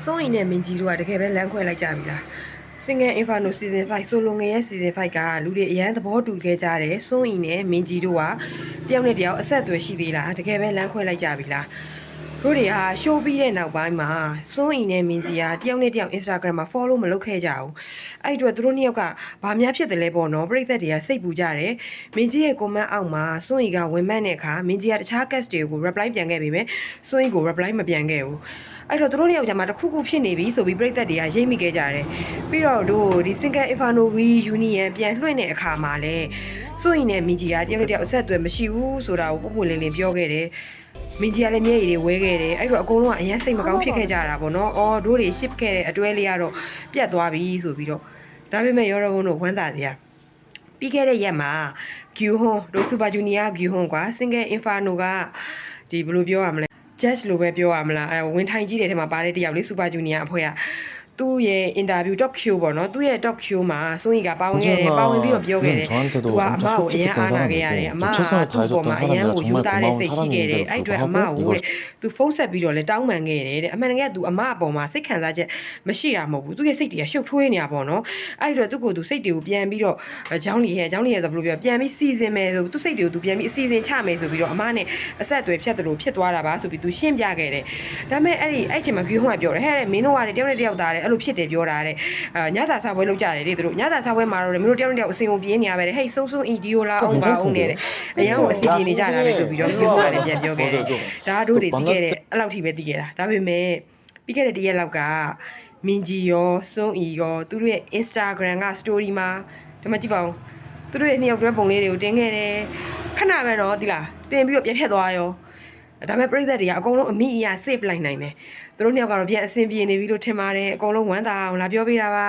စိုးရင်နဲ့မင်းကြီးတို့ကတကယ်ပဲလမ်းခွဲလိုက်ကြပြီလား Single Inferno Season 5 Solo ငယ်ရဲ့ Season 5ကလူတွေအရန်သဘောတူခဲ့ကြတယ်စိုးရင်နဲ့မင်းကြီးတို့ကတယောက်နဲ့တယောက်အဆက်အသွယ်ရှိသေးလားတကယ်ပဲလမ်းခွဲလိုက်ကြပြီလားတို့တွေဟာ show ပြီးတဲ့နောက်ပိုင်းမှာစိုးရင်နဲ့မင်းကြီးကတယောက်နဲ့တယောက် Instagram မှာ follow မလုပ်ခဲ့ကြဘူးအဲ့အတွက်သူတို့နှစ်ယောက်ကဘာများဖြစ်တယ်လဲပေါ့နော်ပရိသတ်တွေကစိတ်ပူကြတယ်မင်းကြီးရဲ့ comment အောက်မှာစိုးရင်ကဝင်မှတ်တဲ့အခါမင်းကြီးကတခြား guest တွေကို reply ပြန်ခဲ့ပြီပဲစိုးရင်ကို reply မပြန်ခဲ့ဘူးအဲ့တော့သူတို့နှစ်ယောက်ကြားမှာတစ်ခုခုဖြစ်နေပြီဆိုပြီးပြည်သက်တွေကရိပ်မိခဲ့ကြတယ်ပြီးတော့တို့ဒီ Single Inferno Reunion ပြန်လွှင့်တဲ့အခါမှာလဲစိုးရင်နဲ့မင်းကြီးကတယောက်နဲ့တယောက်အဆက်အသွယ်မရှိဘူးဆိုတာကိုပုံပွင့်လင်းလင်းပြောခဲ့တယ်မင်းကြီးကလည်းမျက်ရည်တွေဝဲခဲ့တယ်အဲ့တော့အကုန်လုံးကအရင်စိတ်မကောင်းဖြစ်ခဲ့ကြတာပေါ့နော်အော်တို့တွေ ship ခဲ့တဲ့အတွဲလေးကတော့ပြတ်သွားပြီဆိုပြီးတော့ဒါပေမဲ့ရောရဘုံတို့ဝမ်းသာစရာပြီးခဲ့တဲ့ရက်မှာ Gyuhon တို့ Super Junior Gyuhon ကွာ Single Inferno ကဒီဘယ်လိုပြောရမလဲjudge လို့ပဲပြောရမလားဝင်ထိုင်ကြည့်တဲ့ထဲမှာပါတဲ့တယောက်လေး Super Junior အဖွဲ့ကသူ့ရဲ့ interview talk show ပေါ့နော်သူ့ရဲ့ talk show မှာစိုးရင်ကပါဝင်ခဲ့တယ်ပါဝင်ပြီးတော့ပြောခဲ့တယ်သူကအမကိုအရင်အားနာခဲ့ရတယ်အမကသူ့ပေါ်မှာအရင်ကိုယူသားတဲ့စိတ်ရှိခဲ့တယ်အဲ့အတွက်အမကိုတဲ့သူဖုန်းဆက်ပြီးတော့လဲတောင်းပန်ခဲ့တယ်တဲ့အမှန်တကယ်ကသူအမအပေါ်မှာစိတ်ခံစားချက်မရှိတာမဟုတ်ဘူးသူရဲ့စိတ်တွေကရှုပ်ထွေးနေတာပေါ့နော်အဲ့အတွက်သူ့ကိုသူစိတ်တွေကိုပြန်ပြီးတော့ချောင်းလီရဲ့ဆိုဘယ်လိုပြောပြန်ပြီးစီစဉ်မယ်ဆိုသူစိတ်တွေကိုသူပြန်ပြီးအစီအစဉ်ချမယ်ဆိုပြီးတော့အမနဲ့အဆက်အသွယ်ဖြတ်တယ်လို့ဖြစ်သွားတာပါဆိုပြီးသူရှင်းပြခဲ့တယ်ဒါပေမဲ့အဲ့ချိန်မှာဂီဟွန်ကပြောတယ်ဟဲ့မင်းတို့ကတယောက်နဲ့တယောက်သားတယ်အဲ့လိုဖြစ်တယ်ပြောတာတဲ့ညစာစားပွဲလုပ်ကြတယ်လေသူတို့ညစာစားပွဲမှာတော့မင်းတို့တယောက်နဲ့တယောက်အစင်ကိုပြင်းနေရပဲတဲ့ဟေးဆုံးဆုံးအီဒီယိုလာအောင်ပါအောင်နဲ့တဲ့အရန်ကိုအစီပြေနေကြတာပဲဆိုပြီးတော့ဂီဟွန်ကလည်းပြန်ပြောခဲ့တယ်ဒါတို့တွေတီးခဲ့တယ်အဲ့လောက်ထိပဲတီးခဲ့တာဒါပေမဲ့ပြီးခဲ့တဲ့တရက်လောက်ကမင်းကြီးရောစွန်းအီရောသူတို့ရဲ့ Instagram က story မှာဒီမှာကြည့်ပါဦးသူတို့ရဲ့နှစ်ယောက်တွဲပုံလေးတွေကိုတင်ခဲ့တယ်ခဏပဲတော့ဒီလားတင်ပြီးတော့ပြန်ဖြတ်သွားရောဒါပေမဲ့ပြည်သက်တွေကအကုန်လုံးအမိအရာ save လိုက်နိုင်တယ်သူတို့နှစ်ယောက်ကတော့ပြန်အဆင်ပြေနေပြီလို့ထင်ပါတယ်အကုန်လုံးဝမ်းသာအောင်လာပြောပေးတာပါ